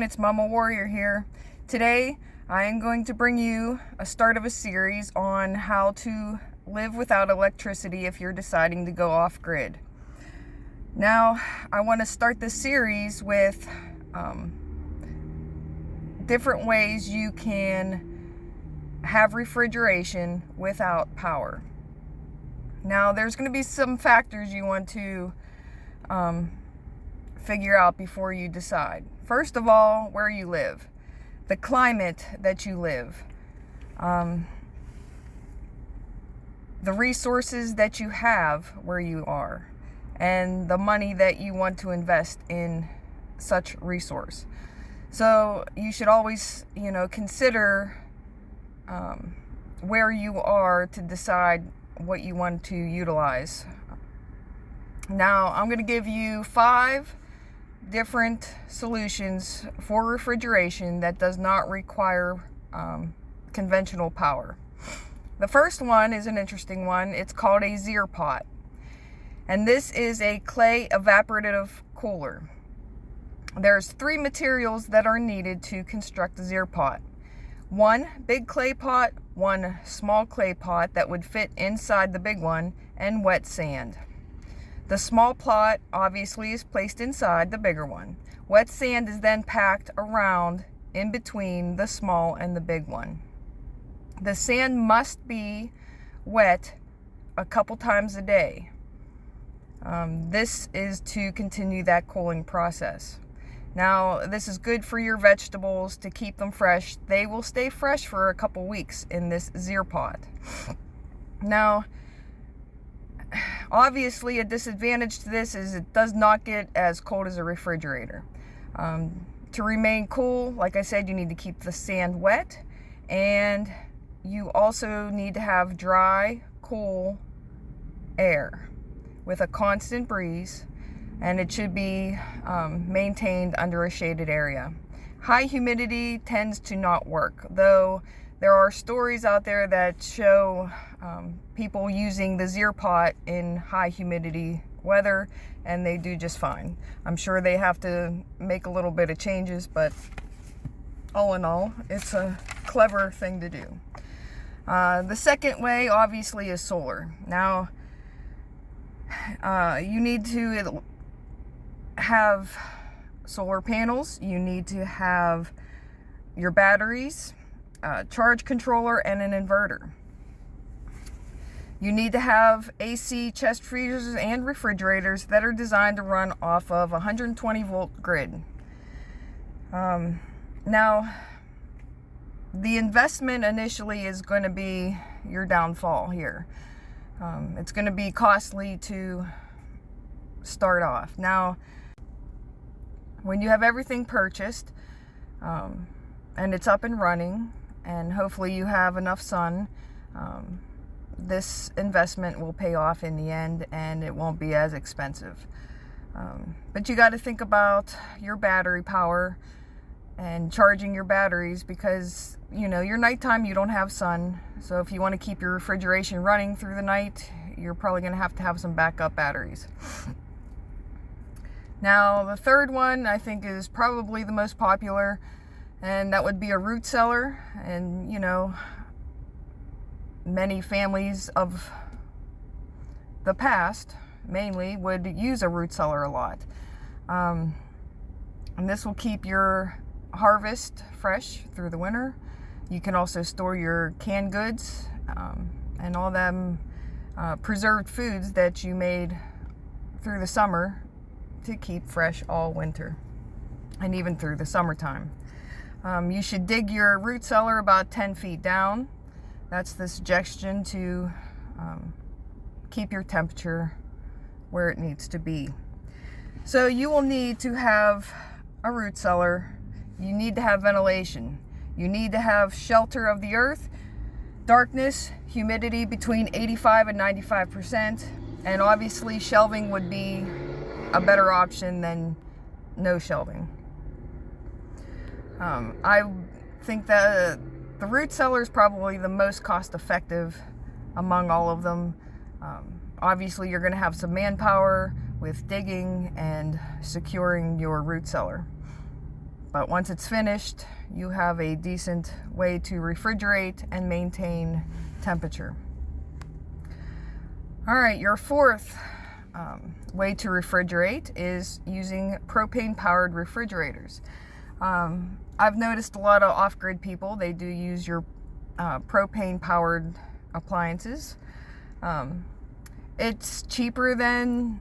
It's Mama Warrior here. Today, I am going to bring you a start of a series on how to live without electricity if you're deciding to go off grid. Now, I want to start this series with different ways you can have refrigeration without power. Now, there's going to be some factors you want to figure out before you decide. First of all, where you live, the climate that you live, the resources that you have where you are, and the money that you want to invest in such resource. So you should always, consider where you are to decide what you want to utilize. Now, I'm going to give you 5 different solutions for refrigeration that does not require conventional power. The first one is an interesting one. It's called a Zier pot. And this is a clay evaporative cooler. There's 3 materials that are needed to construct a Zier pot. 1 big clay pot, 1 small clay pot that would fit inside the big one, and wet sand. The small pot obviously is placed inside the bigger one. Wet sand is then packed around in between the small and the big one. The sand must be wet a couple times a day. This is to continue that cooling process. Now, this is good for your vegetables to keep them fresh. They will stay fresh for a couple weeks in this Zier pot. Now, obviously, a disadvantage to this is it does not get as cold as a refrigerator. To remain cool, like I said, you need to keep the sand wet, and you also need to have dry, cool air with a constant breeze, and it should be maintained under a shaded area. High humidity tends to not work, though there are stories out there that show people using the Zier pot in high humidity weather, and they do just fine. I'm sure they have to make a little bit of changes, but all in all, it's a clever thing to do. The second way, obviously, is solar. Now, you need to have solar panels. You need to have your batteries, charge controller, and an inverter. You need to have AC chest freezers and refrigerators that are designed to run off of 120 volt grid. Now, the investment initially is going to be your downfall here. It's going to be costly to start off. Now, when you have everything purchased and it's up and running, and hopefully you have enough sun, this investment will pay off in the end, and it won't be as expensive. But you got to think about your battery power and charging your batteries, because your nighttime, you don't have sun. So if you want to keep your refrigeration running through the night, you're probably going to have some backup batteries. Now, the third one I think is probably the most popular, and that would be a root cellar. And many families of the past mainly would use a root cellar a lot. And this will keep your harvest fresh through the winter. You can also store your canned goods and all them preserved foods that you made through the summer to keep fresh all winter and even through the summertime. You should dig your root cellar about 10 feet down. That's the suggestion to keep your temperature where it needs to be. So you will need to have a root cellar. You need to have ventilation. You need to have shelter of the earth, darkness, humidity between 85 and 95%, and obviously shelving would be a better option than no shelving. I think that the root cellar is probably the most cost effective among all of them. Obviously, you're going to have some manpower with digging and securing your root cellar. But once it's finished, you have a decent way to refrigerate and maintain temperature. All right, your fourth way to refrigerate is using propane-powered refrigerators. I've noticed a lot of off-grid people, they do use your propane-powered appliances. It's cheaper than,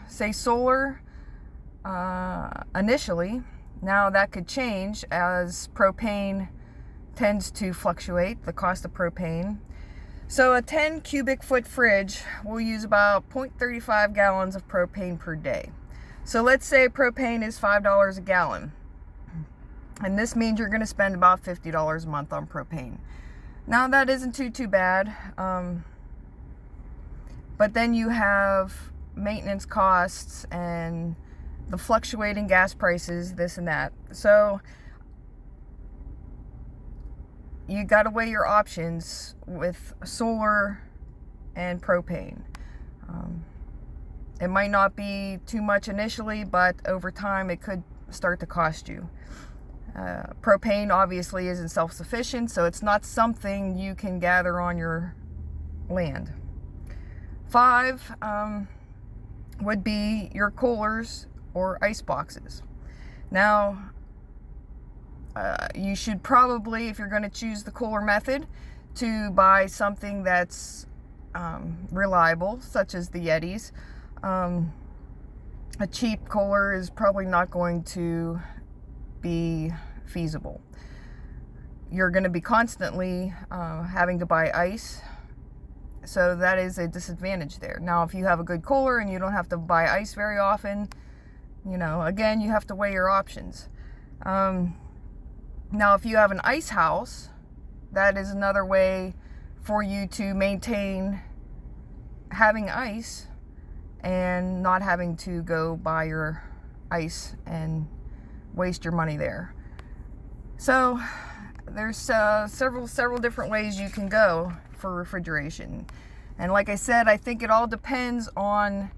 say, solar initially. Now that could change as propane tends to fluctuate, the cost of propane. So a 10 cubic foot fridge will use about 0.35 gallons of propane per day. So let's say propane is $5 a gallon. And this means you're going to spend about $50 a month on propane. Now that isn't too bad. But then you have maintenance costs and the fluctuating gas prices, this and that. So you got to weigh your options with solar and propane. It might not be too much initially, but over time it could start to cost you. Propane obviously isn't self-sufficient, so it's not something you can gather on your land. 5 would be your coolers or ice boxes. Now, you should probably, if you're going to choose the cooler method, to buy something that's reliable, such as the Yetis. A cheap cooler is probably not going to be feasible. You're going to be constantly having to buy ice, so that is a disadvantage there. Now, if you have a good cooler and you don't have to buy ice very often, you know, again, you have to weigh your options. Now, if you have an ice house, that is another way for you to maintain having ice and not having to go buy your ice and waste your money there. So there's several different ways you can go for refrigeration. And like I said, I think it all depends on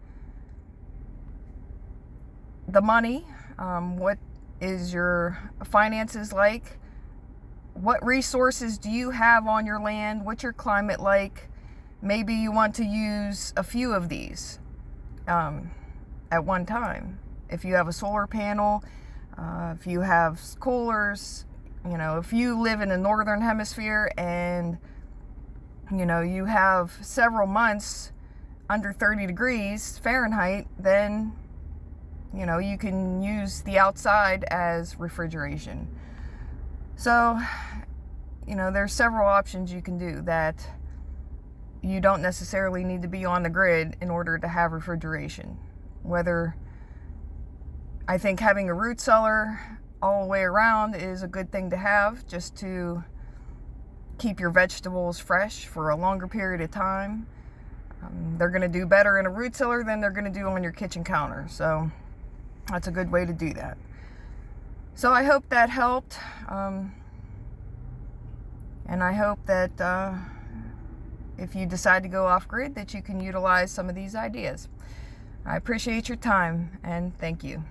the money, what is your finances like, what resources do you have on your land, what's your climate like. Maybe you want to use a few of these at one time. If you have a solar panel, if you have coolers, you know, if you live in the northern hemisphere and you know you have several months under 30 degrees Fahrenheit, then you know, you can use the outside as refrigeration. So, you know, there's several options you can do that you don't necessarily need to be on the grid in order to have refrigeration. Whether I think having a root cellar all the way around is a good thing to have, just to keep your vegetables fresh for a longer period of time. They're going to do better in a root cellar than they're going to do on your kitchen counter. So that's a good way to do that. So I hope that helped. And I hope that if you decide to go off grid, that you can utilize some of these ideas. I appreciate your time and thank you.